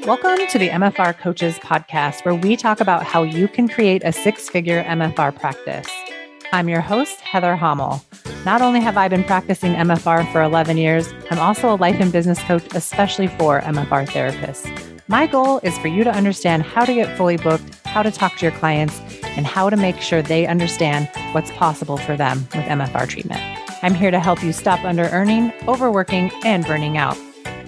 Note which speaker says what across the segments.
Speaker 1: Welcome to the MFR Coaches podcast, where we talk about how you can create a six-figure MFR practice. I'm your host, Heather Hommel. Not only have I been practicing MFR for 11 years, I'm also a life and business coach, especially for MFR therapists. My goal is for you to understand how to get fully booked, how to talk to your clients, and how to make sure they understand what's possible for them with MFR treatment. I'm here to help you stop under-earning, overworking, and burning out.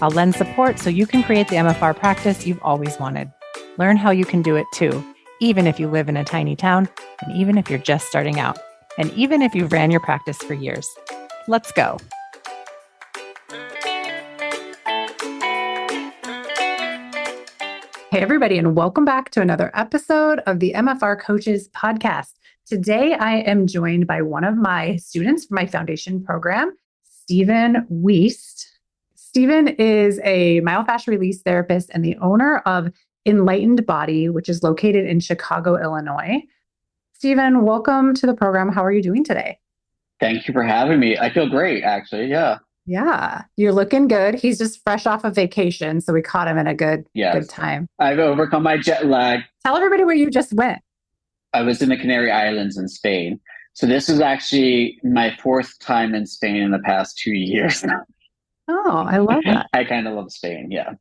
Speaker 1: I'll lend support so you can create the MFR practice you've always wanted. Learn how you can do it too, even if you live in a tiny town, and even if you're just starting out, and even if you've ran your practice for years. Let's go. Hey, everybody, and welcome back to another episode of the MFR Coaches podcast. Today, I am joined by one of my students from my foundation program, Stephen Wuest. Stephen is a myofascial release therapist and the owner of Enlightened Body, which is located in Chicago, Illinois. Stephen, welcome to the program. How are you doing today?
Speaker 2: Thank you for having me. I feel great, actually. Yeah.
Speaker 1: Yeah, you're looking good. He's just fresh off of vacation, so we caught him in a good time.
Speaker 2: I've overcome my jet lag.
Speaker 1: Tell everybody where you just went.
Speaker 2: I was in the Canary Islands in Spain. So this is actually my fourth time in Spain in the past 2 years.
Speaker 1: Oh, I love that.
Speaker 2: I kind of love Spain. Yeah.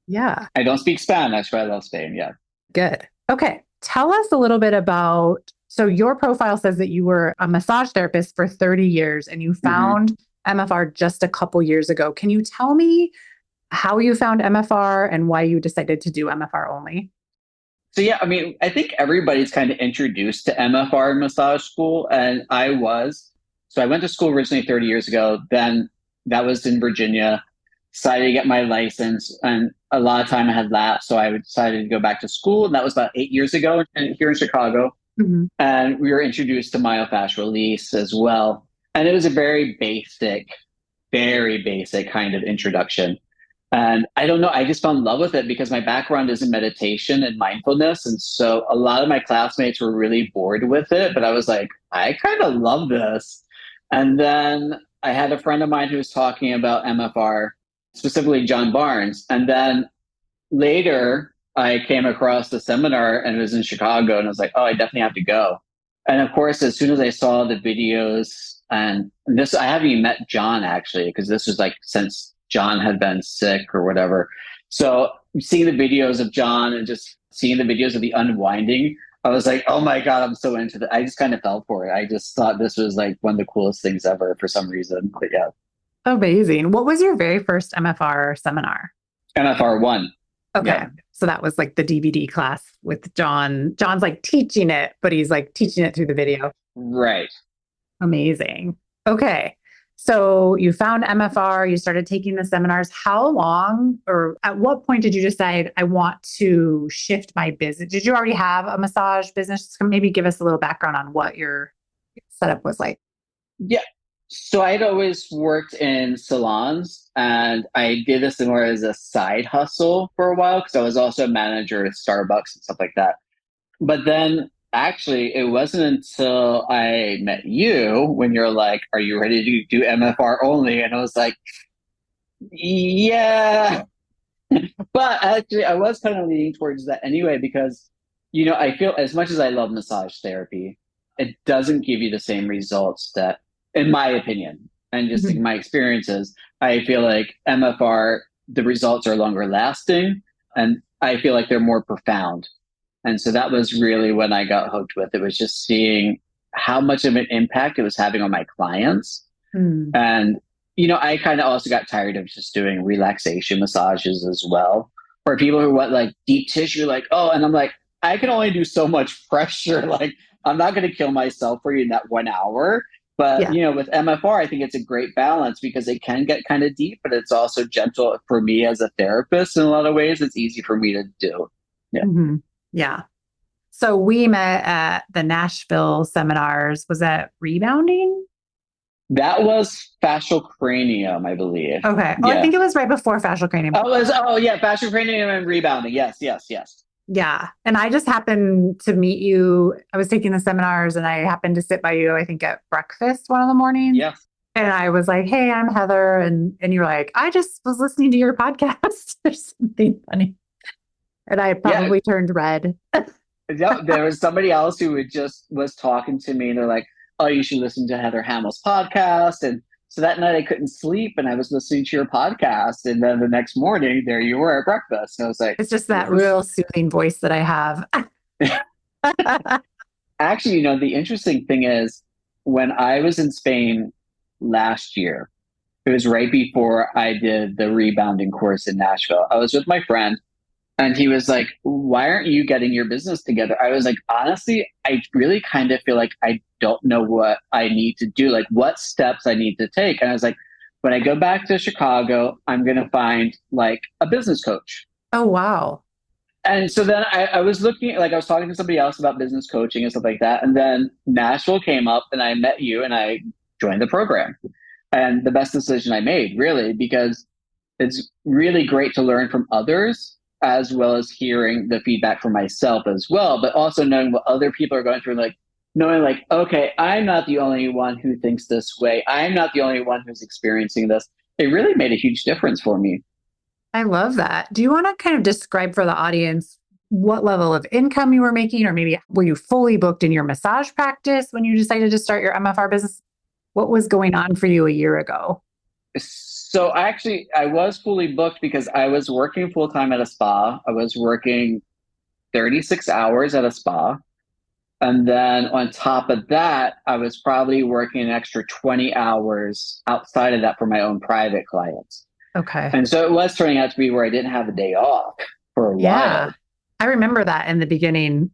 Speaker 1: Yeah.
Speaker 2: I don't speak Spanish, but I love Spain. Yeah.
Speaker 1: Good. Okay. Tell us a little bit about, so your profile says that you were a massage therapist for 30 years and you found MFR just a couple years ago. Can you tell me how you found MFR and why you decided to do MFR only?
Speaker 2: So yeah, I mean, I think everybody's kind of introduced to MFR in massage school, and I was. So I went to school originally 30 years ago. Then that was in Virginia. Decided to get my license, and a lot of time had lapsed, so I decided to go back to school, and that was about 8 years ago here in Chicago. And we were introduced to myofascial release as well. And it was a very basic kind of introduction. And I don't know, I just fell in love with it because my background is in meditation and mindfulness. And so a lot of my classmates were really bored with it, but I was like, I kind of love this. And then I had a friend of mine who was talking about MFR, specifically John Barnes. And then later I came across the seminar and it was in Chicago and I was like, oh, I definitely have to go. And of course, as soon as I saw the videos, and this, I haven't even met John actually, because this was like since John had been sick or whatever. So seeing the videos of John and just seeing the videos of the unwinding, I was like, oh my God, I'm so into that. I just kind of fell for it. I just thought this was like one of the coolest things ever for some reason. But yeah.
Speaker 1: Amazing. What was your very first MFR seminar?
Speaker 2: MFR 1.
Speaker 1: Okay. Yeah. So that was like the DVD class with John. John's like teaching it, but he's like teaching it through the video.
Speaker 2: Right.
Speaker 1: Amazing. Okay. So you found MFR, you started taking the seminars. How long or at what point did you decide I want to shift my business? Did you already have a massage business? Maybe give us a little background on what your setup was like.
Speaker 2: Yeah. So I'd always worked in salons and I did this more as a side hustle for a while because I was also a manager at Starbucks and stuff like that. But then actually, it wasn't until I met you when you're like, are you ready to do MFR only? And I was like, yeah. But actually, I was kind of leaning towards that anyway, because, you know, I feel as much as I love massage therapy, it doesn't give you the same results that, in my opinion, and just in my experiences, I feel like MFR, the results are longer lasting, and I feel like they're more profound. And so that was really when I got hooked with it, was just seeing how much of an impact it was having on my clients. And, you know, I kind of also got tired of just doing relaxation massages as well. For people who want like deep tissue, like, oh, and I'm like, I can only do so much pressure. Like, I'm not going to kill myself for you in that 1 hour. But, you know, with MFR, I think it's a great balance because it can get kind of deep, but it's also gentle for me as a therapist in a lot of ways. It's easy for me to do. Yeah.
Speaker 1: Yeah. So we met at the Nashville seminars. Was that rebounding?
Speaker 2: That was fascial cranium, I believe.
Speaker 1: Okay. Oh, yeah. I think it was right before fascial cranium.
Speaker 2: Fascial cranium and rebounding. Yes.
Speaker 1: Yeah. And I just happened to meet you. I was taking the seminars and I happened to sit by you, I think at breakfast one of the mornings.
Speaker 2: Yes.
Speaker 1: And I was like, hey, I'm Heather. And you're like, I just was listening to your podcast or something funny. And I
Speaker 2: Yeah.
Speaker 1: probably turned red.
Speaker 2: Yeah, there was somebody else who would just was talking to me and they're like, "Oh, you should listen to Heather Hamill's podcast." And so that night I couldn't sleep and I was listening to your podcast. And then the next morning, there you were at breakfast. And I was like,
Speaker 1: It's just that
Speaker 2: this
Speaker 1: real soothing voice that I have.
Speaker 2: is actually, the interesting thing is when I was in Spain last year, it was right before I did the rebounding course in Nashville. I was with my friend. And he was like, "Why aren't you getting your business together?" I was like, "Honestly, I really kind of feel like I don't know what I need to do, like what steps I need to take." And I was like, when I go back to Chicago, I'm going to find like a business coach.
Speaker 1: Oh, wow.
Speaker 2: And so then I was looking, like I was talking to somebody else about business coaching and stuff like that. And then Nashville came up and I met you and I joined the program. And the best decision I made, really, because it's really great to learn from others as well as hearing the feedback from myself as well, but also knowing what other people are going through, like knowing like, okay, I'm not the only one who thinks this way. I'm not the only one who's experiencing this. It really made a huge difference for me.
Speaker 1: I love that. Do you want to kind of describe for the audience what level of income you were making, or maybe were you fully booked in your massage practice when you decided to start your MFR business? What was going on for you a year ago?
Speaker 2: So I was fully booked because I was working full time at a spa. I was working 36 hours at a spa. And then on top of that, I was probably working an extra 20 hours outside of that for my own private clients.
Speaker 1: Okay.
Speaker 2: And so it was turning out to be where I didn't have a day off for a
Speaker 1: Yeah.
Speaker 2: while.
Speaker 1: I remember that in the beginning.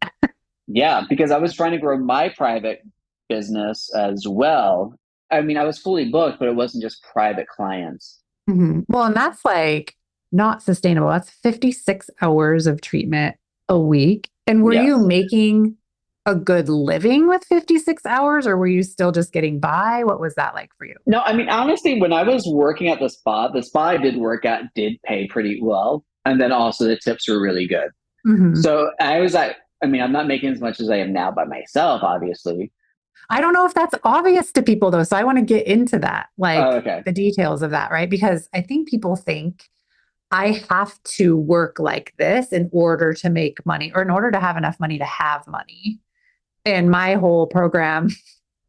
Speaker 2: Yeah, because I was trying to grow my private business as well. I mean, I was fully booked, but it wasn't just private clients.
Speaker 1: Well, and that's like not sustainable. That's 56 hours of treatment a week. And were you
Speaker 2: Yes.
Speaker 1: making a good living with 56 hours, or were you still just getting by? What was that like for you?
Speaker 2: No, I mean, honestly, when I was working at the spa I did work at did pay pretty well. And then also the tips were really good. So I mean, I'm not making as much as I am now by myself, obviously.
Speaker 1: I don't know if that's obvious to people though. So I want to get into that,
Speaker 2: Oh,
Speaker 1: like
Speaker 2: okay.
Speaker 1: the details of that, right? Because I think people think I have to work like this in order to make money or in order to have enough money to have money. And my whole program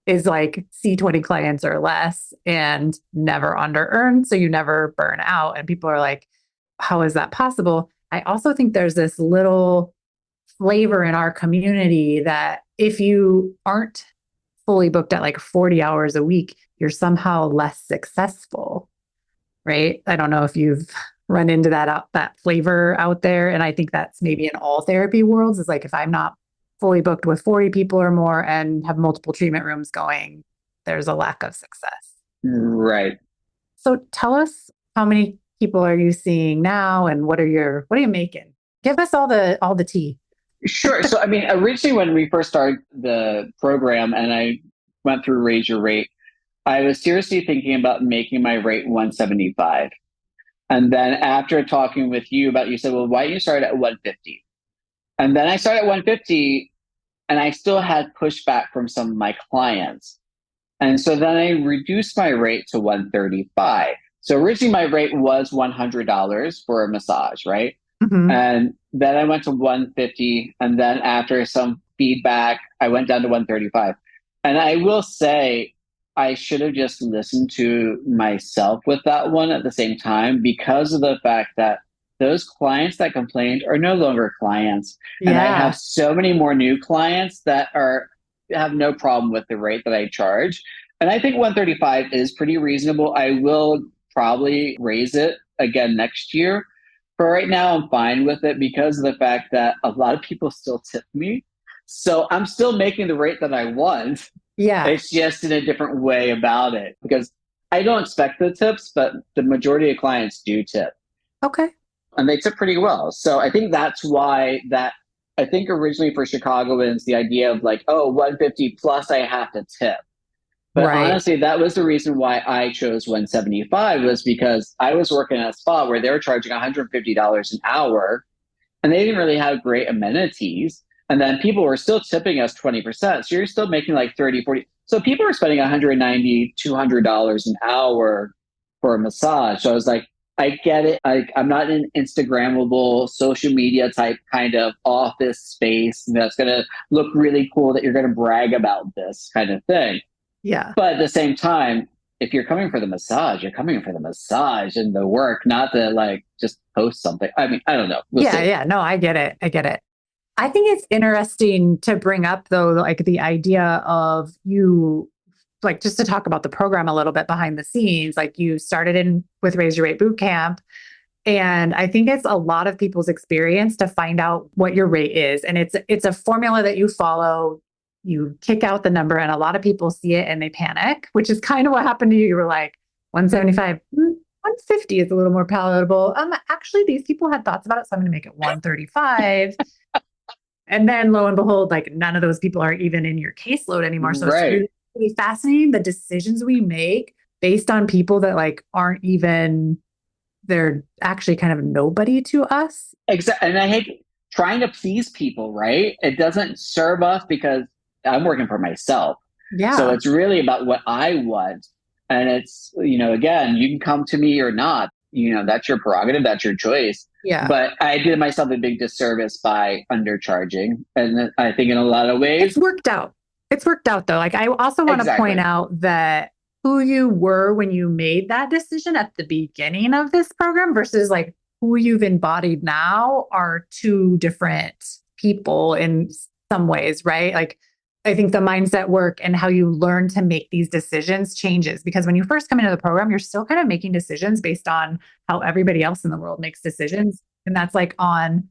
Speaker 1: is like see 20 clients or less and never under earn. So you never burn out. And people are like, how is that possible? I also think there's this little flavor in our community that if you aren't fully booked at like 40 hours a week, you're somehow less successful, right? I don't know if you've run into that flavor out there. And I think that's maybe in all therapy worlds is like, if I'm not fully booked with 40 people or more and have multiple treatment rooms going, there's a lack of success.
Speaker 2: Right.
Speaker 1: So tell us, how many people are you seeing now and what are you making? Give us all the tea.
Speaker 2: Sure. So, I mean, originally when we first started the program and I went through Raise Your Rate, I was seriously thinking about making my rate 175. And then after talking with you about, you said, well, why don't you start at 150? And then I started at 150 and I still had pushback from some of my clients. And so then I reduced my rate to 135. So originally my rate was $100 for a massage, right? And then I went to 150. And then after some feedback, I went down to 135. And I will say, I should have just listened to myself with that one at the same time because of the fact that those clients that complained are no longer clients.
Speaker 1: Yeah.
Speaker 2: And I have so many more new clients that have no problem with the rate that I charge. And I think 135 is pretty reasonable. I will probably raise it again next year. For right now, I'm fine with it because of the fact that a lot of people still tip me. So I'm still making the rate that I want.
Speaker 1: Yeah.
Speaker 2: It's just in a different way about it because I don't expect the tips, but the majority of clients do tip.
Speaker 1: Okay.
Speaker 2: And they tip pretty well. So I think that's why I think originally for Chicagoans, the idea of like, oh, 150 plus I have to tip. But honestly, that was the reason why I chose 175 was because I was working at a spa where they were charging $150 an hour and they didn't really have great amenities. And then people were still tipping us 20%. So you're still making like 30, 40. So people were spending $190, $200 an hour for a massage. So I was like, I get it. I'm not in Instagrammable social media type kind of office space that's going to look really cool that you're going to brag about this kind of thing.
Speaker 1: Yeah.
Speaker 2: But at the same time, if you're coming for the massage, you're coming for the massage and the work, not to like just post something. I mean, I don't know. We'll
Speaker 1: Yeah.
Speaker 2: see.
Speaker 1: Yeah. No, I get it. I get it. I think it's interesting to bring up though, like the idea of you, like just to talk about the program a little bit behind the scenes, like you started in with Raise Your Rate Bootcamp. And I think it's a lot of people's experience to find out what your rate is. And it's a formula that you follow. You kick out the number, and a lot of people see it and they panic, which is kind of what happened to you. You were like, 175, 150 is a little more palatable. Actually, these people had thoughts about it, so I'm going to make it 135. And then lo and behold, like none of those people are even in your caseload anymore. So it's
Speaker 2: Right.
Speaker 1: really, really fascinating the decisions we make based on people that like aren't even, they're actually kind of nobody to us.
Speaker 2: Exactly. And I hate trying to please people, right? It doesn't serve us because I'm working for myself. So
Speaker 1: Yeah.
Speaker 2: it's really about what I want. And it's, again, you can come to me or not. That's your prerogative, that's your choice.
Speaker 1: Yeah.
Speaker 2: But I did myself a big disservice by undercharging. And I think in a lot of
Speaker 1: It's
Speaker 2: ways,
Speaker 1: worked out. It's worked out though. Like I also want to point
Speaker 2: exactly.
Speaker 1: out that who you were when you made that decision at the beginning of this program versus like who you've embodied now are two different people in some ways, right? Like I think the mindset work and how you learn to make these decisions changes because when you first come into the program, you're still kind of making decisions based on how everybody else in the world makes decisions. And that's like on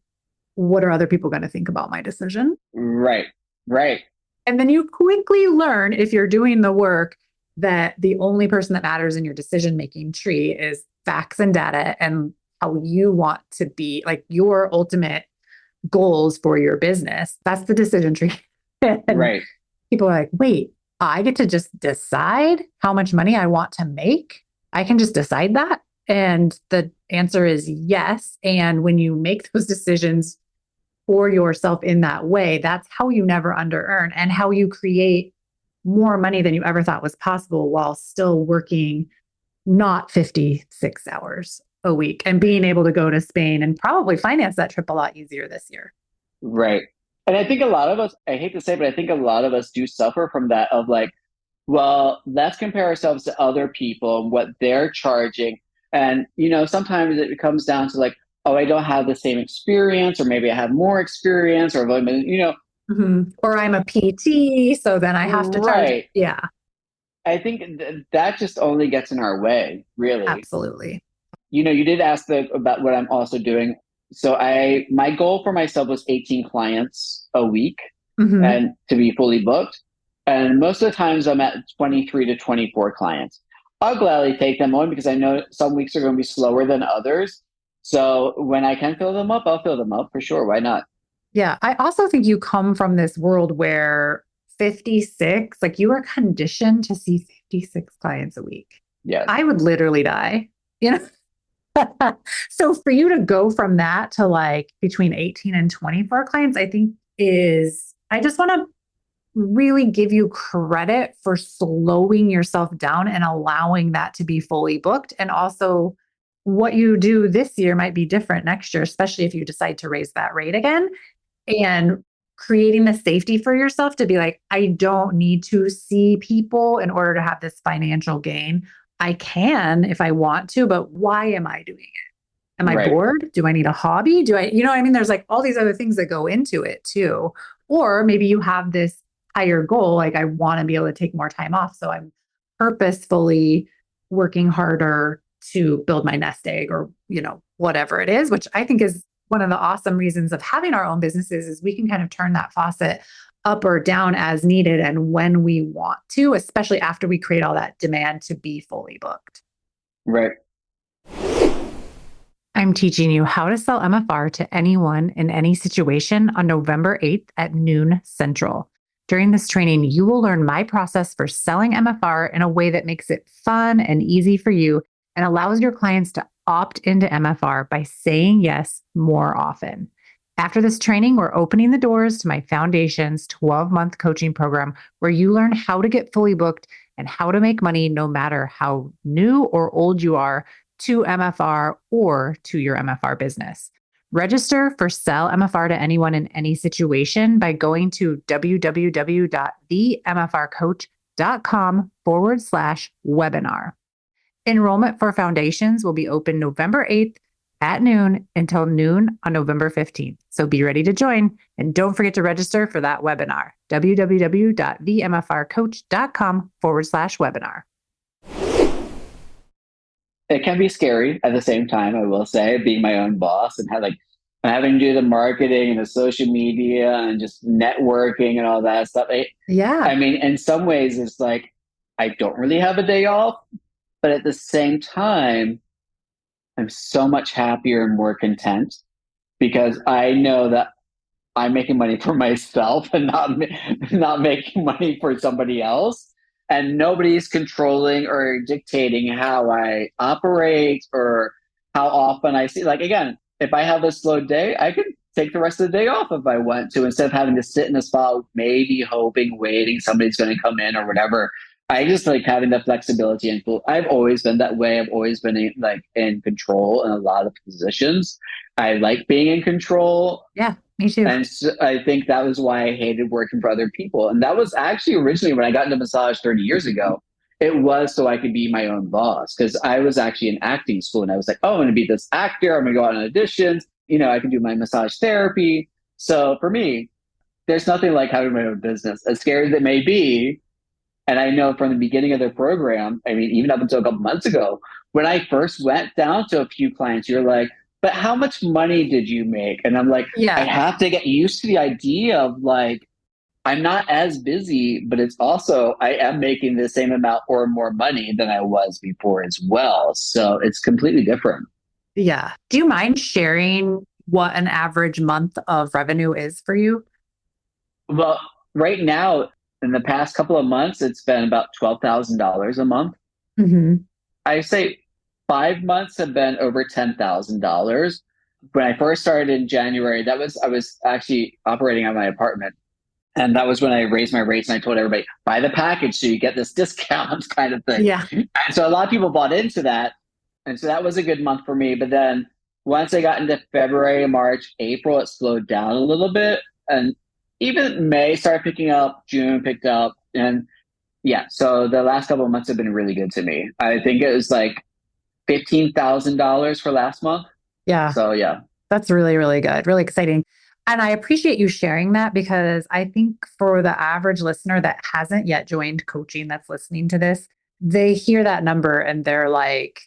Speaker 1: what are other people going to think about my decision?
Speaker 2: Right. Right.
Speaker 1: And then you quickly learn if you're doing the work that the only person that matters in your decision making tree is facts and data and how you want to be like your ultimate goals for your business. That's the decision tree. And
Speaker 2: Right.
Speaker 1: people are like, wait, I get to just decide how much money I want to make. I can just decide that. And the answer is yes. And when you make those decisions for yourself in that way, that's how you never under earn and how you create more money than you ever thought was possible while still working not 56 hours a week and being able to go to Spain and probably finance that trip a lot easier this year.
Speaker 2: Right. And I think a lot of us, I hate to say, but I think a lot of us do suffer from that of like, well, let's compare ourselves to other people and what they're charging. And, sometimes it comes down to like, oh, I don't have the same experience, or maybe I have more experience, or,
Speaker 1: Or I'm a PT, so then I have to charge.
Speaker 2: right.
Speaker 1: Yeah,
Speaker 2: I think that just only gets in our way, really.
Speaker 1: absolutely.
Speaker 2: You did ask about what I'm also doing. So my goal for myself was 18 clients a week
Speaker 1: Mm-hmm.
Speaker 2: and to be fully booked. And most of the times I'm at 23 to 24 clients. I'll gladly take them on because I know some weeks are going to be slower than others. So when I can fill them up, I'll fill them up for sure. Why not?
Speaker 1: Yeah. I also think you come from this world where 56, like you are conditioned to see 56 clients a week.
Speaker 2: Yes.
Speaker 1: I would literally die, you know? So for you to go from that to like between 18 and 24 clients, I think I just want to really give you credit for slowing yourself down and allowing that to be fully booked. And also, what you do this year might be different next year, especially if you decide to raise that rate again and creating the safety for yourself to be like, I don't need to see people in order to have this financial gain. I can if I want to, but why am I doing it? Am I
Speaker 2: Right.
Speaker 1: bored? Do I need a hobby? There's like all these other things that go into it too. Or maybe you have this higher goal, like I want to be able to take more time off. So I'm purposefully working harder to build my nest egg or, whatever it is, which I think is one of the awesome reasons of having our own businesses is we can kind of turn that faucet up or down as needed and when we want to, especially after we create all that demand to be fully booked.
Speaker 2: Right.
Speaker 1: I'm teaching you how to sell MFR to anyone in any situation on November 8th at noon Central. During this training, you will learn my process for selling MFR in a way that makes it fun and easy for you and allows your clients to opt into MFR by saying yes more often. After this training, we're opening the doors to my Foundations 12-month coaching program where you learn how to get fully booked and how to make money no matter how new or old you are to MFR or to your MFR business. Register for Sell MFR to Anyone in Any Situation by going to www.themfrcoach.com/webinar. Enrollment for foundations will be open November 8th at noon until noon on November 15th. So be ready to join, and don't forget to register for that webinar, www.themfrcoach.com/webinar.
Speaker 2: It can be scary at the same time, I will say, being my own boss and having to do the marketing and the social media and just networking and all that stuff. I mean, in some ways, it's like I don't really have a day off, but at the same time, I'm so much happier and more content because I know that I'm making money for myself and not making money for somebody else. And nobody's controlling or dictating how I operate or how often I see. Like, again, if I have a slow day, I could take the rest of the day off if I want to, instead of having to sit in a spot, maybe hoping, waiting, somebody's going to come in or whatever. I just like having the flexibility and I've always been that way. I've always been in control in a lot of positions. I like being in control.
Speaker 1: Yeah, me too.
Speaker 2: And so I think that was why I hated working for other people. And that was actually originally when I got into massage 30 years ago, it was so I could be my own boss, because I was actually in acting school and I was like, oh, I'm going to be this actor. I'm going to go out on auditions. I can do my massage therapy. So for me, there's nothing like having my own business, as scary as it may be. And I know from the beginning of the program, I mean, even up until a couple months ago, when I first went down to a few clients, you're like, but how much money did you make? And I'm like, I have to get used to the idea of like, I'm not as busy, but it's also, I am making the same amount or more money than I was before as well. So it's completely different.
Speaker 1: Yeah. Do you mind sharing what an average month of revenue is for you?
Speaker 2: Well, right now, in the past couple of months, it's been about $12,000 a month.
Speaker 1: Mm-hmm.
Speaker 2: I say 5 months have been over $10,000. When I first started in January, I was actually operating on my apartment. And that was when I raised my rates and I told everybody, buy the package so you get this discount kind of thing.
Speaker 1: Yeah.
Speaker 2: And so a lot of people bought into that. And so that was a good month for me. But then once I got into February, March, April, it slowed down a little bit. And even May started picking up, June picked up. And yeah, so the last couple of months have been really good to me. I think it was like $15,000 for last month.
Speaker 1: Yeah.
Speaker 2: So yeah.
Speaker 1: That's really, really good. Really exciting. And I appreciate you sharing that, because I think for the average listener that hasn't yet joined coaching, that's listening to this, they hear that number and they're like,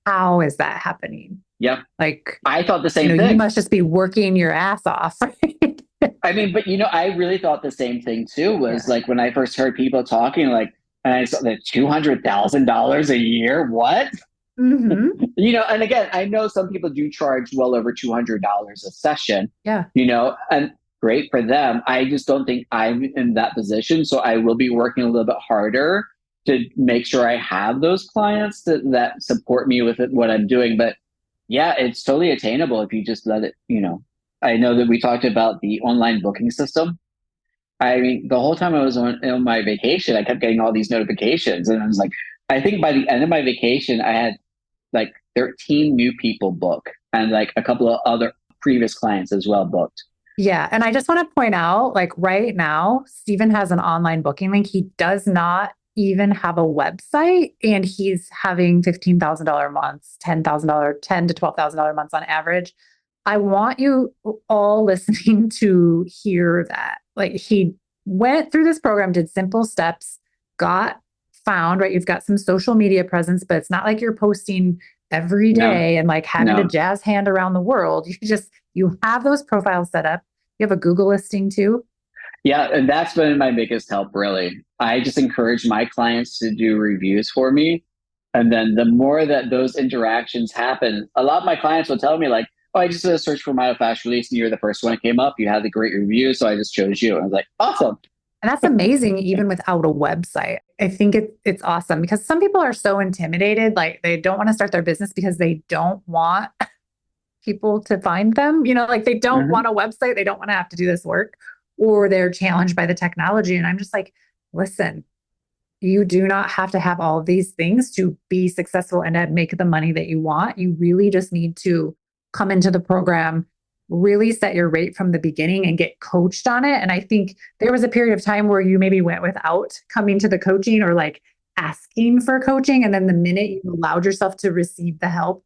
Speaker 1: how is that happening?
Speaker 2: Yep.
Speaker 1: Like,
Speaker 2: I thought the same thing.
Speaker 1: You must just be working your ass off. Right?
Speaker 2: I mean, but I really thought the same thing too, was like when I first heard people talking, like, and I saw that $200,000 a year, what?
Speaker 1: Mm-hmm.
Speaker 2: And again, I know some people do charge well over $200 a session.
Speaker 1: Yeah.
Speaker 2: And great for them. I just don't think I'm in that position. So I will be working a little bit harder to make sure I have those clients that support me with what I'm doing. But yeah, it's totally attainable if you just let it, I know that we talked about the online booking system. I mean, the whole time I was on my vacation, I kept getting all these notifications. And I was like, I think by the end of my vacation, I had like 13 new people book and like a couple of other previous clients as well booked.
Speaker 1: Yeah. And I just want to point out, like right now, Stephen has an online booking link. He does not even have a website, and he's having $15,000 months, $10,000, $10,000 to $12,000 months on average. I want you all listening to hear that. Like, he went through this program, did simple steps, got found, right? You've got some social media presence, but it's not like you're posting every day and like having to jazz hand around the world. You have those profiles set up. You have a Google listing too.
Speaker 2: Yeah. And that's been my biggest help, really. I just encourage my clients to do reviews for me. And then the more that those interactions happen, a lot of my clients will tell me like, oh, I just did a search for myofascial release and you're the first one that came up. You had the great review, so I just chose you. I was like, awesome.
Speaker 1: And that's amazing, even without a website. I think it's awesome, because some people are so intimidated. Like, they don't want to start their business because they don't want people to find them. Like they don't want a website. They don't want to have to do this work, or they're challenged by the technology. And I'm just like, listen, You do not have to have all of these things to be successful and to make the money that you want. You really just need to come into the program, really set your rate from the beginning and get coached on it. And I think there was a period of time where you maybe went without coming to the coaching or like asking for coaching. And then the minute you allowed yourself to receive the help,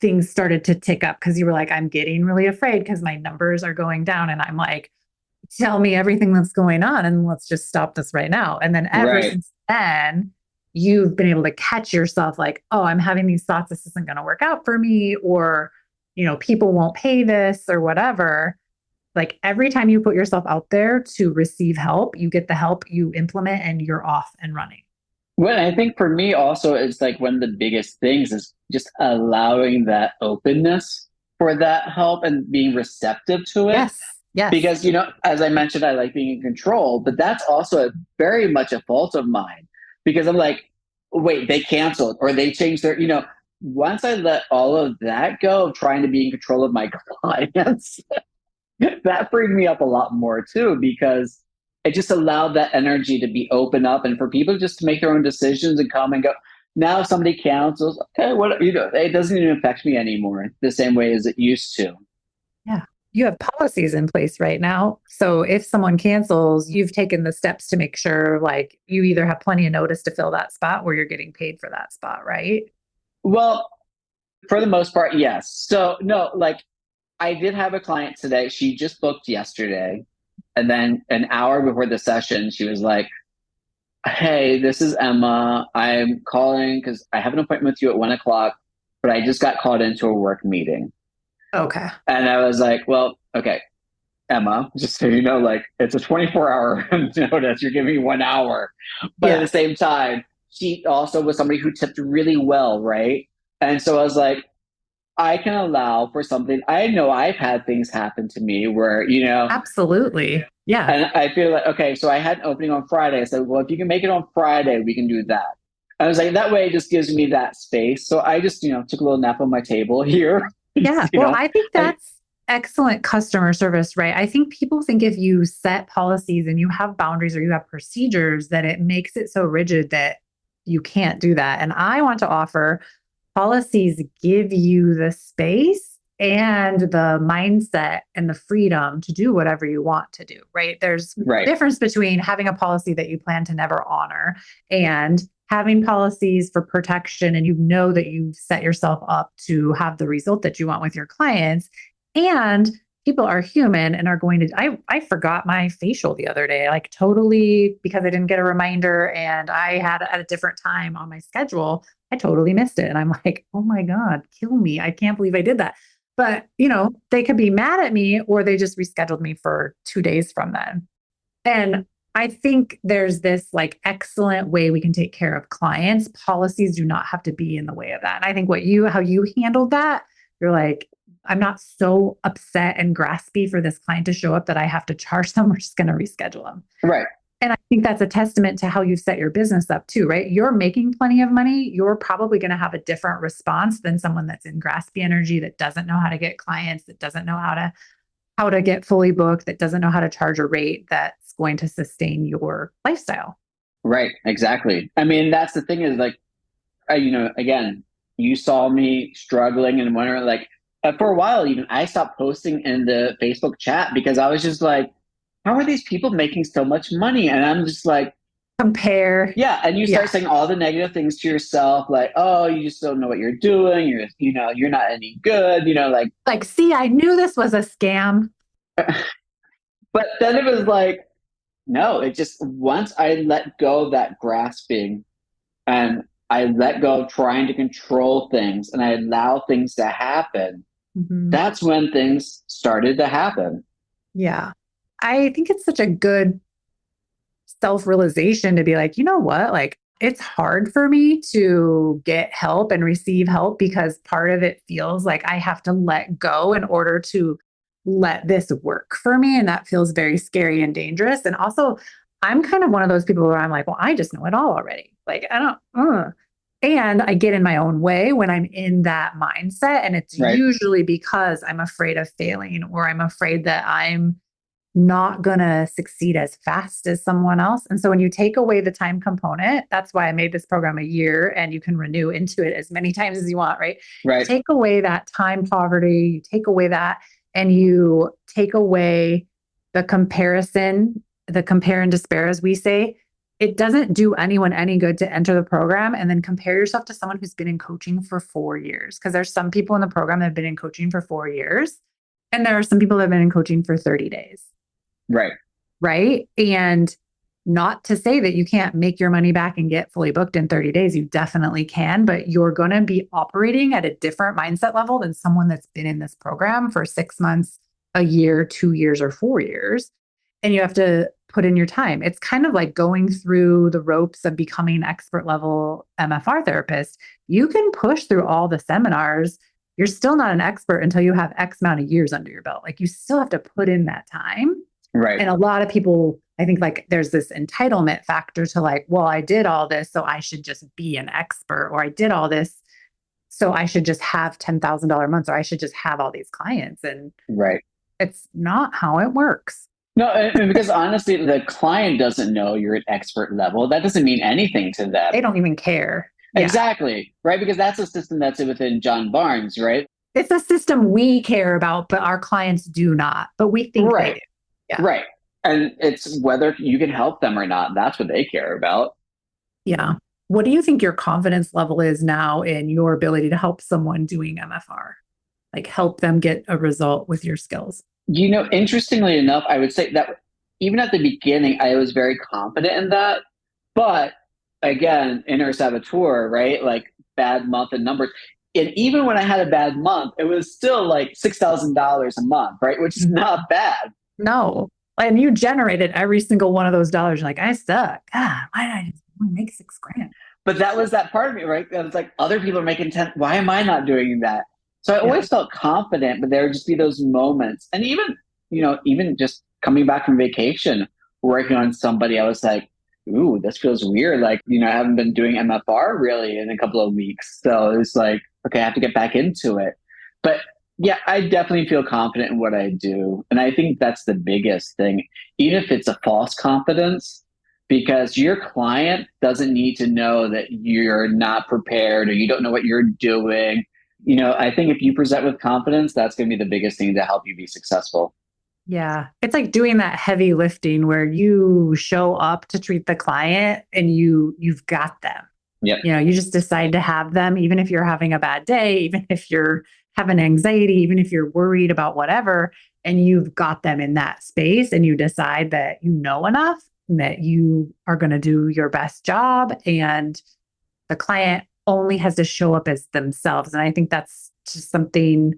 Speaker 1: things started to tick up because you were like, I'm getting really afraid because my numbers are going down. And I'm like, tell me everything that's going on and let's just stop this right now. And then ever since then, you've been able to catch yourself like, oh, I'm having these thoughts, this isn't going to work out for me, or, people won't pay this or whatever. Like every time you put yourself out there to receive help, you get the help, you implement, and you're off and running.
Speaker 2: Well, I think for me also, it's like one of the biggest things is just allowing that openness for that help and being receptive to it.
Speaker 1: Yes. Yes.
Speaker 2: Because, as I mentioned, I like being in control, but that's also very much a fault of mine because I'm like, wait, they canceled or they changed their, once I let all of that go of trying to be in control of my clients, that freed me up a lot more too, because it just allowed that energy to be open up and for people just to make their own decisions and come and go. Now, if somebody cancels, okay, it doesn't even affect me anymore the same way as it used to.
Speaker 1: Yeah. You have policies in place right now. So if someone cancels, you've taken the steps to make sure like you either have plenty of notice to fill that spot where you're getting paid for that spot, right?
Speaker 2: Well, for the most part, yes. So no, like I did have a client today. She just booked yesterday. And then an hour before the session, she was like, hey, this is Emma. I'm calling because I have an appointment with you at 1:00, but I just got called into a work meeting.
Speaker 1: Okay.
Speaker 2: And I was like, well, okay, Emma, just so you know, like it's a 24-hour notice. You're giving me 1 hour. But at the same time, she also was somebody who tipped really well, right? And so I was like, I can allow for something. I know I've had things happen to me where,
Speaker 1: Absolutely. Yeah.
Speaker 2: and I feel like, okay, so I had an opening on Friday. I said, well, if you can make it on Friday, we can do that. I was like, that way it just gives me that space. So I just, took a little nap on my table here.
Speaker 1: Yeah. Well, I think that's excellent customer service, right? I think people think if you set policies and you have boundaries or you have procedures, that it makes it so rigid that you can't do that. And I want to offer policies give you the space and the mindset and the freedom to do whatever you want to do, right? There's a difference between having a policy that you plan to never honor and having policies for protection and that you've set yourself up to have the result that you want with your clients. And people are human and are going to, I forgot my facial the other day, like totally because I didn't get a reminder and I had it at a different time on my schedule. I totally missed it. And I'm like, oh my God, kill me. I can't believe I did that. But, they could be mad at me or they just rescheduled me for 2 days from then. And I think there's this like excellent way we can take care of clients. Policies do not have to be in the way of that. And I think how you handled that, you're like, I'm not so upset and graspy for this client to show up that I have to charge them. We're just going to reschedule them.
Speaker 2: Right.
Speaker 1: And I think that's a testament to how you set your business up too, right? You're making plenty of money. You're probably going to have a different response than someone that's in graspy energy, that doesn't know how to get clients, that doesn't know how to get fully booked, that doesn't know how to charge a rate that's going to sustain your lifestyle.
Speaker 2: Right. Exactly. I mean, that's the thing is like, again, you saw me struggling and wondering like, for a while, even I stopped posting in the Facebook chat because I was just like, how are these people making so much money? And I'm just like,
Speaker 1: compare.
Speaker 2: Yeah. And you start saying all the negative things to yourself, like, oh, you just don't know what you're doing. You're not any good,
Speaker 1: like, see, I knew this was a scam.
Speaker 2: But then it was like, no, it just, once I let go of that grasping and I let go of trying to control things and I allow things to happen, that's when things started to happen.
Speaker 1: Yeah. I think it's such a good self-realization to be like, you know what? Like, it's hard for me to get help and receive help because part of it feels like I have to let go in order to let this work for me. And that feels very scary and dangerous. And also, I'm kind of one of those people where I'm like, well, I just know it all already. Like, I don't, And I get in my own way when I'm in that mindset. And it's usually because I'm afraid of failing or I'm afraid that I'm not going to succeed as fast as someone else. And so when you take away the time component, that's why I made this program a year, and you can renew into it as many times as you want, right?
Speaker 2: Right.
Speaker 1: Take away that time poverty, you take away that, and you take away the comparison, the compare and despair, as we say. It doesn't do anyone any good to enter the program and then compare yourself to someone who's been in coaching for 4 years. Because there's some people in the program that have been in coaching for 4 years, and there are some people that have been in coaching for 30 days.
Speaker 2: Right.
Speaker 1: Right. And not to say that you can't make your money back and get fully booked in 30 days. You definitely can, but you're going to be operating at a different mindset level than someone that's been in this program for 6 months, a year, 2 years, or 4 years. And you have to put in your time. It's kind of like going through the ropes of becoming an expert level MFR therapist. You can push through all the seminars. You're still not an expert until you have X amount of years under your belt. Like, you still have to put in that time.
Speaker 2: Right.
Speaker 1: And a lot of people, I think, like, there's this entitlement factor to like, well, I did all this, so I should just be an expert, or I did all this, so I should just have $10,000 months, or I should just have all these clients. And
Speaker 2: Right.
Speaker 1: it's not how it works.
Speaker 2: No, and because honestly, the client doesn't know you're at expert level. That doesn't mean anything to them.
Speaker 1: They don't even care.
Speaker 2: Exactly. Right. Because that's a system that's within John Barnes, right?
Speaker 1: It's a system we care about, but our clients do not. But we think they do.
Speaker 2: Yeah. Right. And it's whether you can help them or not. That's what they care about.
Speaker 1: Yeah. What do you think your confidence level is now in your ability to help someone doing MFR? Like, help them get a result with your skills?
Speaker 2: Interestingly enough, I would say that even at the beginning, I was very confident in that. But again, inner saboteur, right? Like, bad month and numbers. And even when I had a bad month, it was still like $6,000 a month, right? Which is not bad.
Speaker 1: No. And you generated every single one of those dollars. You're like, I suck. God, why did I just only make $6,000?
Speaker 2: But that was that part of me, right? That was like, other people are making 10. Why am I not doing that? So I always felt confident, but there would just be those moments. And even just coming back from vacation, working on somebody, I was like, ooh, this feels weird. Like, I haven't been doing MFR really in a couple of weeks. So it's like, okay, I have to get back into it. But yeah, I definitely feel confident in what I do. And I think that's the biggest thing, even if it's a false confidence, because your client doesn't need to know that you're not prepared or you don't know what you're doing. I think if you present with confidence, that's going to be the biggest thing to help you be successful.
Speaker 1: Yeah. It's like doing that heavy lifting where you show up to treat the client and you've got them.
Speaker 2: Yeah.
Speaker 1: You just decide to have them, even if you're having a bad day, even if you're having anxiety, even if you're worried about whatever, and you've got them in that space, and you decide that you know enough and that you are going to do your best job, and the client only has to show up as themselves. And I think that's just something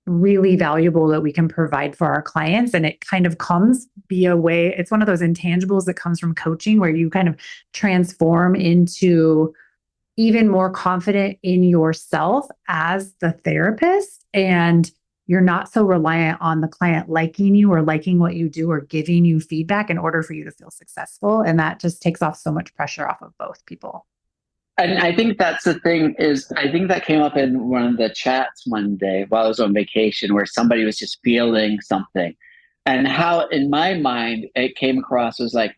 Speaker 1: really valuable that we can provide for our clients. And it kind of comes via way, it's one of those intangibles that comes from coaching, where you kind of transform into even more confident in yourself as the therapist. And you're not so reliant on the client liking you or liking what you do or giving you feedback in order for you to feel successful. And that just takes off so much pressure off of both people.
Speaker 2: And I think that's the thing is, I think that came up in one of the chats one day while I was on vacation, where somebody was just feeling something, and how in my mind it came across was like,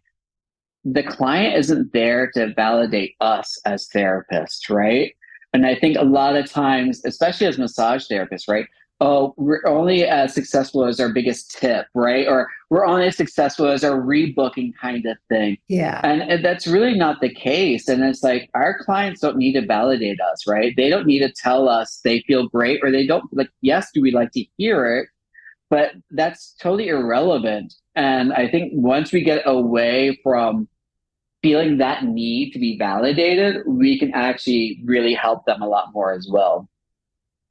Speaker 2: the client isn't there to validate us as therapists, right? And I think a lot of times, especially as massage therapists, right? Oh, we're only as successful as our biggest tip, right? Or we're only as successful as our rebooking kind of thing.
Speaker 1: Yeah.
Speaker 2: And that's really not the case. And it's like, our clients don't need to validate us, right? They don't need to tell us they feel great, or they don't like, yes, do we like to hear it? But that's totally irrelevant. And I think once we get away from feeling that need to be validated, we can actually really help them a lot more as well.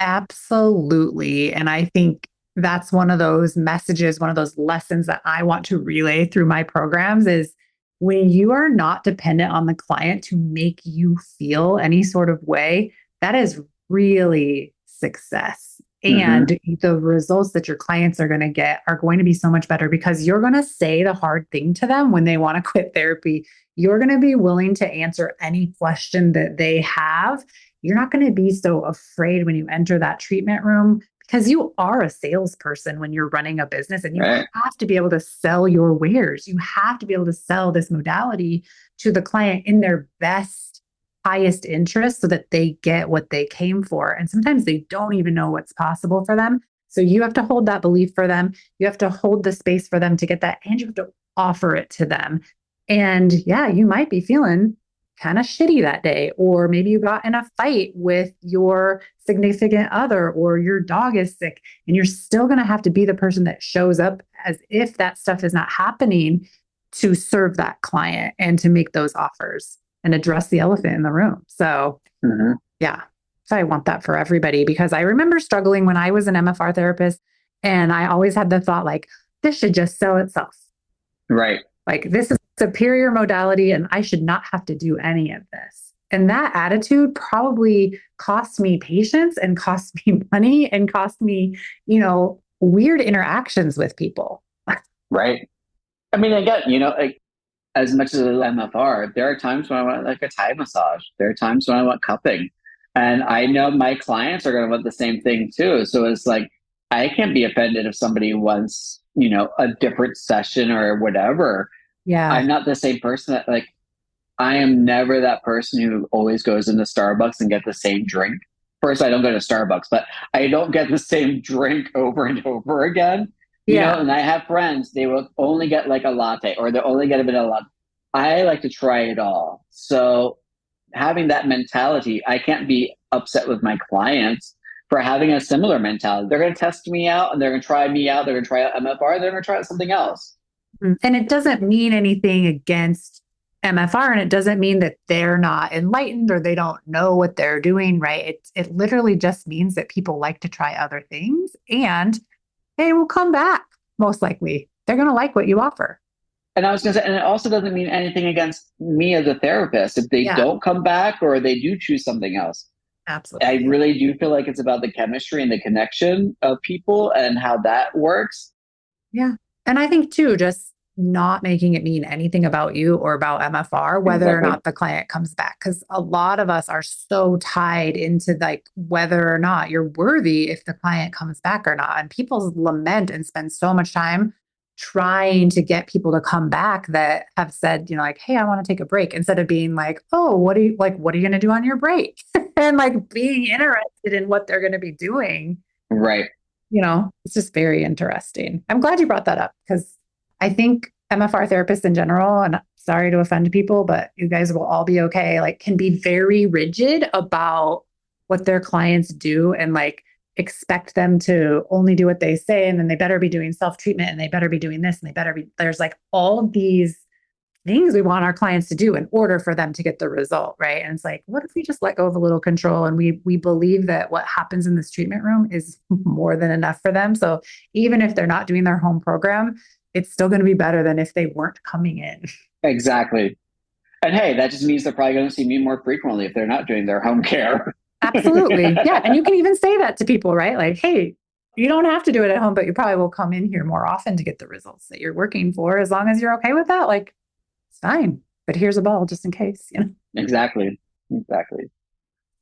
Speaker 1: Absolutely. And I think that's one of those messages, one of those lessons that I want to relay through my programs is, when you are not dependent on the client to make you feel any sort of way, that is really success. And the results that your clients are going to get are going to be so much better, because you're going to say the hard thing to them when they want to quit therapy. You're going to be willing to answer any question that they have. You're not going to be so afraid when you enter that treatment room, because you are a salesperson when you're running a business and you
Speaker 2: Right.
Speaker 1: have to be able to sell your wares. You have to be able to sell this modality to the client in their best, highest interest so that they get what they came for. And sometimes they don't even know what's possible for them. So you have to hold that belief for them. You have to hold the space for them to get that, and you have to offer it to them. And yeah, you might be feeling kind of shitty that day, or maybe you got in a fight with your significant other, or your dog is sick, and you're still going to have to be the person that shows up as if that stuff is not happening to serve that client and to make those offers and address the elephant in the room. So, yeah. So I want that for everybody, because I remember struggling when I was an MFR therapist, and I always had the thought like, this should just sell itself.
Speaker 2: Right.
Speaker 1: Like, this is superior modality and I should not have to do any of this. And that attitude probably cost me patience and cost me money and cost me, weird interactions with people.
Speaker 2: Right. I mean, again, like, as much as MFR, there are times when I want like a Thai massage. There are times when I want cupping. And I know my clients are going to want the same thing too. So it's like, I can't be offended if somebody wants, a different session or whatever.
Speaker 1: Yeah.
Speaker 2: I'm not the same person that like, I am never that person who always goes into Starbucks and get the same drink. First, I don't go to Starbucks, but I don't get the same drink over and over again.
Speaker 1: Yeah.
Speaker 2: And I have friends, they will only get like a latte or they'll only get a vanilla latte. I like to try it all. So having that mentality, I can't be upset with my clients for having a similar mentality. They're going to test me out and they're going to try me out. They're going to try out MFR. They're going to try out something else.
Speaker 1: And it doesn't mean anything against MFR, and it doesn't mean that they're not enlightened or they don't know what they're doing, right? It literally just means that people like to try other things, and they will come back, most likely. They're going to like what you offer.
Speaker 2: And I was going to say, and it also doesn't mean anything against me as a therapist. If they don't come back or they do choose something else.
Speaker 1: Absolutely.
Speaker 2: I really do feel like it's about the chemistry and the connection of people and how that works.
Speaker 1: Yeah. And I think too, just not making it mean anything about you or about MFR, whether or not the client comes back. Because a lot of us are so tied into like whether or not you're worthy if the client comes back or not. And people lament and spend so much time trying to get people to come back that have said, like, hey, I want to take a break, instead of being like, oh, what are you going to do on your break? And like being interested in what they're going to be doing.
Speaker 2: Right.
Speaker 1: It's just very interesting. I'm glad you brought that up, because I think MFR therapists in general, and sorry to offend people, but you guys will all be okay, like can be very rigid about what their clients do and like expect them to only do what they say. And then they better be doing self-treatment and they better be doing this and there's like all these things we want our clients to do in order for them to get the result, right? And it's like, what if we just let go of a little control and we believe that what happens in this treatment room is more than enough for them? So even if they're not doing their home program, it's still going to be better than if they weren't coming in.
Speaker 2: Exactly. And hey, that just means they're probably going to see me more frequently if they're not doing their home care.
Speaker 1: Absolutely. Yeah. And you can even say that to people, right? Like, hey, you don't have to do it at home, but you probably will come in here more often to get the results that you're working for. As long as you're okay with that, like, it's fine. But here's a ball just in case,
Speaker 2: Exactly.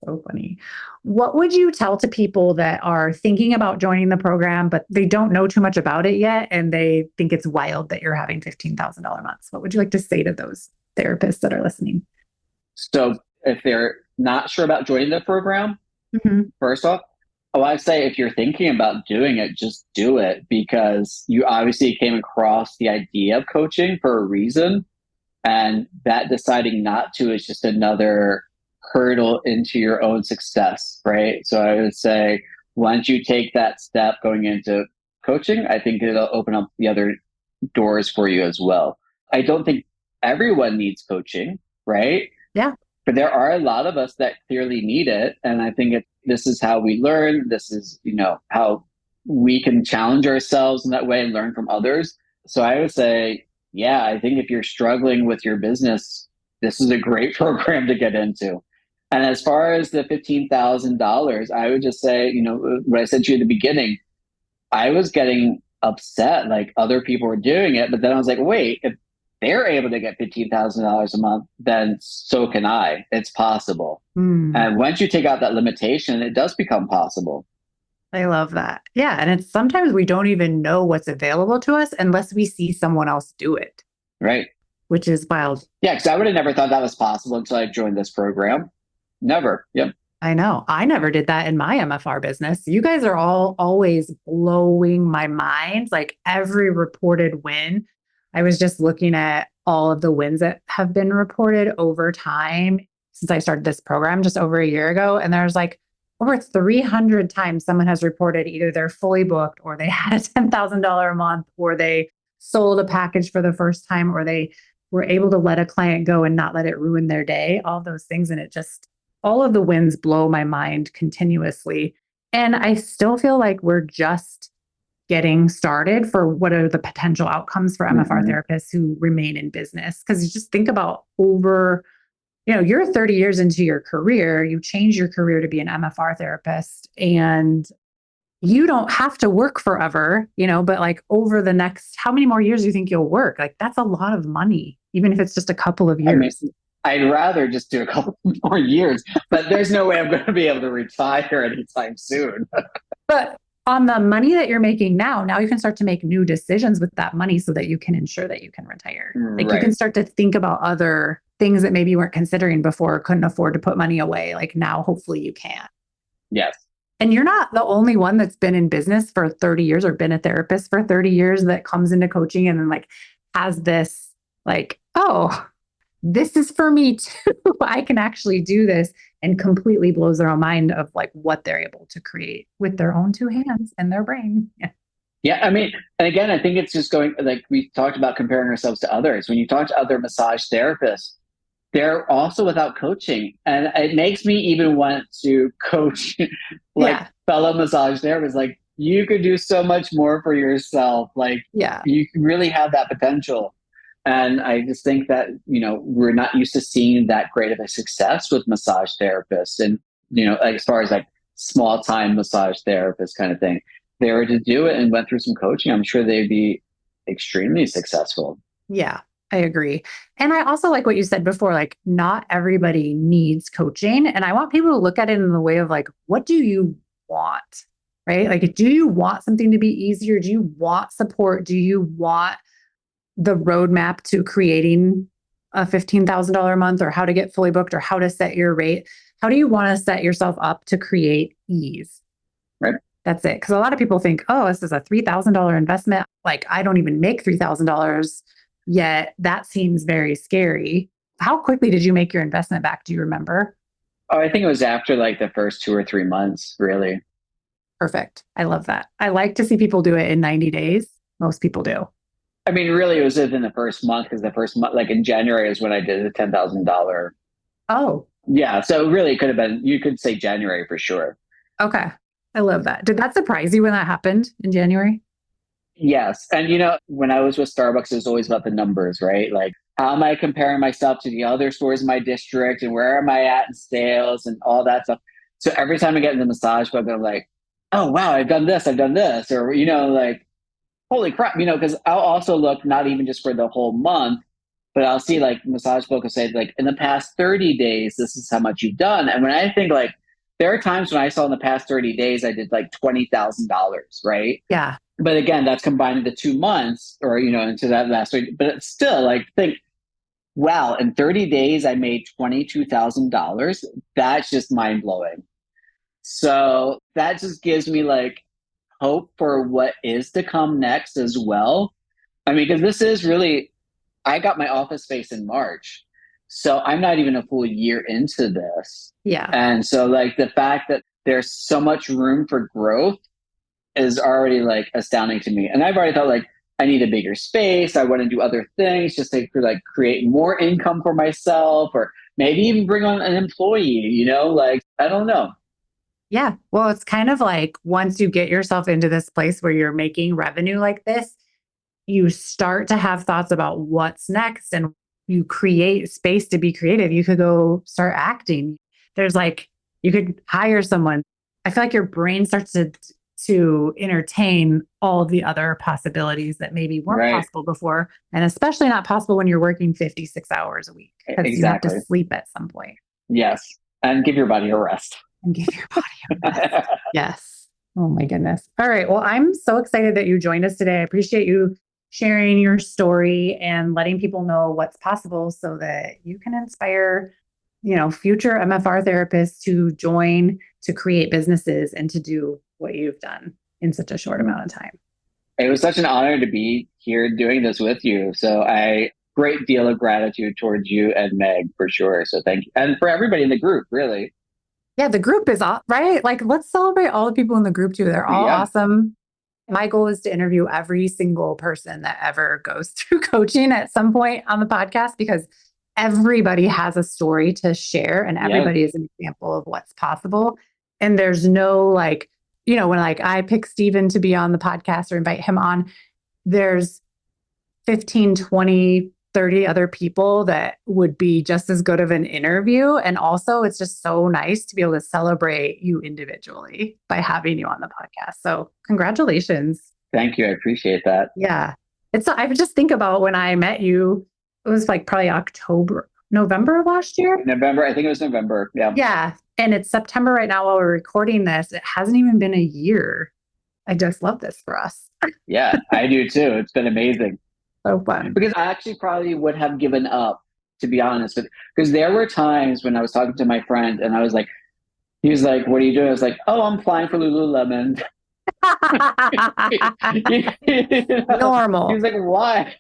Speaker 1: So funny. What would you tell to people that are thinking about joining the program, but they don't know too much about it yet, and they think it's wild that you're having $15,000 months? What would you like to say to those therapists that are listening?
Speaker 2: So if they're not sure about joining the program, first off, I'd say if you're thinking about doing it, just do it, because you obviously came across the idea of coaching for a reason. And that deciding not to is just another hurdle into your own success, right? So I would say once you take that step going into coaching, I think it'll open up the other doors for you as well. I don't think everyone needs coaching, right?
Speaker 1: Yeah.
Speaker 2: But there are a lot of us that clearly need it. And I think this is how we learn. This is, how we can challenge ourselves in that way and learn from others. So I would say, yeah, I think if you're struggling with your business, this is a great program to get into. And as far as the $15,000, I would just say, what I said to you at the beginning, I was getting upset like other people were doing it. But then I was like, wait, if they're able to get $15,000 a month, then so can I. It's possible. And once you take out that limitation, it does become possible.
Speaker 1: I love that. Yeah. And it's sometimes we don't even know what's available to us unless we see someone else do it,
Speaker 2: Right.
Speaker 1: which is wild.
Speaker 2: Yeah, because I would have never thought that was possible until I joined this program. Never. Yep.
Speaker 1: I know. I never did that in my MFR business. You guys are all always blowing my mind. Like every reported win, I was just looking at all of the wins that have been reported over time since I started this program just over a year ago. And there's like over 300 times someone has reported either they're fully booked or they had a $10,000 a month or they sold a package for the first time or they were able to let a client go and not let it ruin their day, all those things. And it just, all of the wins blow my mind continuously. And I still feel like we're just getting started for what are the potential outcomes for MFR therapists who remain in business. Because you just think about you're 30 years into your career, you change your career to be an MFR therapist, and you don't have to work forever, but like over the next, how many more years do you think you'll work? Like that's a lot of money, even if it's just a couple of years.
Speaker 2: I'd rather just do a couple more years, but there's no way I'm going to be able to retire anytime soon.
Speaker 1: But on the money that you're making now you can start to make new decisions with that money so that you can ensure that you can retire. Like you can start to think about other things that maybe you weren't considering before, couldn't afford to put money away. Like now, hopefully you can.
Speaker 2: Yes.
Speaker 1: And you're not the only one that's been in business for 30 years or been a therapist for 30 years that comes into coaching and then like has this like, oh, this is for me too. I can actually do this, and completely blows their own mind of like what they're able to create with their own two hands and their brain. Yeah.
Speaker 2: Yeah. I mean, and again, I think it's just going like we talked about comparing ourselves to others. When you talk to other massage therapists, they're also without coaching. And it makes me even want to coach fellow massage therapists. Like you could do so much more for yourself. Like you really have that potential. And I just think that, we're not used to seeing that great of a success with massage therapists. And, like, as far as like small time massage therapists kind of thing, they were to do it and went through some coaching, I'm sure they'd be extremely successful.
Speaker 1: Yeah, I agree. And I also like what you said before, like not everybody needs coaching. And I want people to look at it in the way of like, what do you want? Right? Like, do you want something to be easier? Do you want support? Do you want the roadmap to creating a $15,000 a month or how to get fully booked or how to set your rate? How do you want to set yourself up to create ease?
Speaker 2: Right.
Speaker 1: That's it. Because a lot of people think, oh, this is a $3,000 investment. Like I don't even make $3,000 yet. That seems very scary. How quickly did you make your investment back? Do you remember?
Speaker 2: Oh, I think it was after like the first 2 or 3 months, really.
Speaker 1: Perfect. I love that. I like to see people do it in 90 days. Most people do.
Speaker 2: I mean, really, it was within the first month because the first month, like in January, is when I did the $10,000.
Speaker 1: Oh,
Speaker 2: yeah. So really, it could have been. You could say January for sure.
Speaker 1: Okay, I love that. Did that surprise you when that happened in January?
Speaker 2: Yes, and when I was with Starbucks, it was always about the numbers, right? Like, how am I comparing myself to the other stores in my district, and where am I at in sales, and all that stuff. So every time I get in the massage book, I'm like, oh wow, I've done this, or like. Holy crap, because I'll also look not even just for the whole month, but I'll see like massage book will say like in the past 30 days, this is how much you've done. And when I think like there are times when I saw in the past 30 days, I did like $20,000, right?
Speaker 1: Yeah.
Speaker 2: But again, that's combined into 2 months or, into that last week. But it's still like think, wow, in 30 days, I made $22,000. That's just mind blowing. So that just gives me like, hope for what is to come next as well. I mean, because this is really, I got my office space in March. So I'm not even a full year into this.
Speaker 1: Yeah.
Speaker 2: And so like the fact that there's so much room for growth is already like astounding to me. And I've already thought like, I need a bigger space. I want to do other things just to like create more income for myself or maybe even bring on an employee, like, I don't know.
Speaker 1: Yeah. Well, it's kind of like once you get yourself into this place where you're making revenue like this, you start to have thoughts about what's next and you create space to be creative. You could go start acting. There's like, you could hire someone. I feel like your brain starts to entertain all the other possibilities that maybe weren't possible before. And especially not possible when you're working 56 hours a week because you have to sleep at some point.
Speaker 2: Yes. And give your body a rest.
Speaker 1: And give your body a rest. Yes. Oh my goodness. All right. Well, I'm so excited that you joined us today. I appreciate you sharing your story and letting people know what's possible so that you can inspire, future MFR therapists to join, to create businesses and to do what you've done in such a short amount of time.
Speaker 2: It was such an honor to be here doing this with you. So great deal of gratitude towards you and Meg for sure. So thank you. And for everybody in the group, really.
Speaker 1: Yeah, the group is right. Like, let's celebrate all the people in the group too. They're all awesome. My goal is to interview every single person that ever goes through coaching at some point on the podcast, because everybody has a story to share and everybody is an example of what's possible. And there's no when I pick Stephen to be on the podcast or invite him on, there's 15, 20, 30 other people that would be just as good of an interview. And also it's just so nice to be able to celebrate you individually by having you on the podcast. So congratulations.
Speaker 2: Thank you. I appreciate that.
Speaker 1: Yeah. I just think about when I met you, it was probably November of last year.
Speaker 2: November. I think it was November. Yeah.
Speaker 1: Yeah. And it's September right now while we're recording this. It hasn't even been a year. I just love this for us.
Speaker 2: Yeah, I do too. It's been amazing.
Speaker 1: So fun.
Speaker 2: Because I actually probably would have given up, to be honest. Because there were times when I was talking to my friend and I was like, he was like, what are you doing? I was like, oh, I'm flying for Lululemon.
Speaker 1: Normal.
Speaker 2: He was like, why?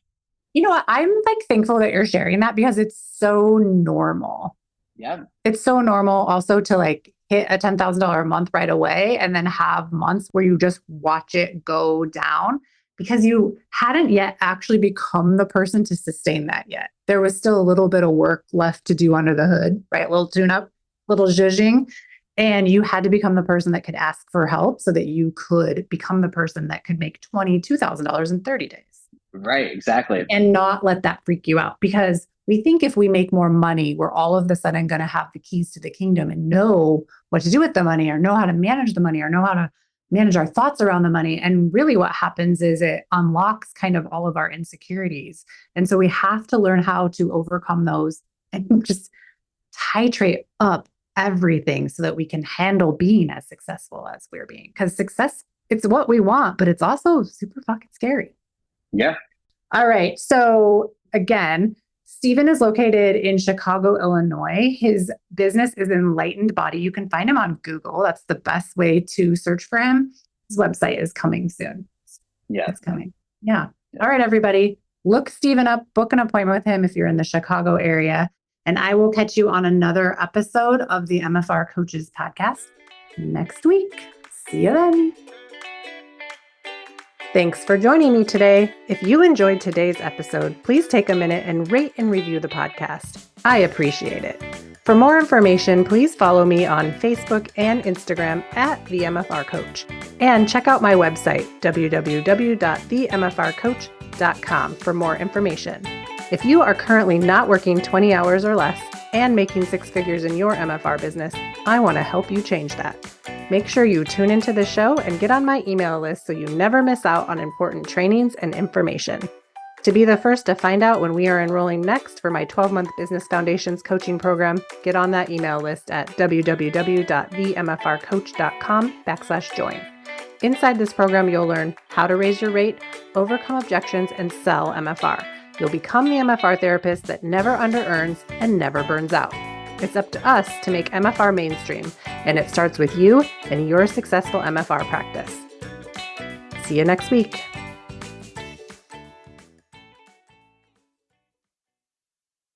Speaker 1: You know what? I'm thankful that you're sharing that because it's so normal.
Speaker 2: Yeah.
Speaker 1: It's so normal also to hit a $10,000 a month right away and then have months where you just watch it go down because you hadn't yet actually become the person to sustain that yet. There was still a little bit of work left to do under the hood, right? A little tune-up, little zhuzhing. And you had to become the person that could ask for help so that you could become the person that could make $22,000 in 30 days.
Speaker 2: Right, exactly.
Speaker 1: And not let that freak you out, because we think if we make more money, we're all of a sudden going to have the keys to the kingdom and know what to do with the money or know how to manage the money or know how to manage our thoughts around the money. And really what happens is it unlocks kind of all of our insecurities. And so we have to learn how to overcome those and just titrate up everything so that we can handle being as successful as we're being. Because success, it's what we want, but it's also super fucking scary.
Speaker 2: Yeah.
Speaker 1: All right. So again, Stephen is located in Chicago, Illinois. His business is Enlightened Body. You can find him on Google. That's the best way to search for him. His website is coming soon.
Speaker 2: Yeah.
Speaker 1: It's coming. Yeah. All right, everybody. Look Stephen up, book an appointment with him if you're in the Chicago area. And I will catch you on another episode of the MFR Coaches Podcast next week. See you then. Thanks for joining me today. If you enjoyed today's episode, please take a minute and rate and review the podcast. I appreciate it. For more information, please follow me on Facebook and Instagram at The MFR Coach. And check out my website, www.themfrcoach.com, for more information. If you are currently not working 20 hours or less and making six figures in your MFR business, I want to help you change that. Make sure you tune into the show and get on my email list so you never miss out on important trainings and information. To be the first to find out when we are enrolling next for my 12-month Business Foundations coaching program, get on that email list at www.themfrcoach.com/join. Inside this program, you'll learn how to raise your rate, overcome objections, and sell MFR. You'll become the MFR therapist that never under-earns and never burns out. It's up to us to make MFR mainstream, and it starts with you and your successful MFR practice. See you next week.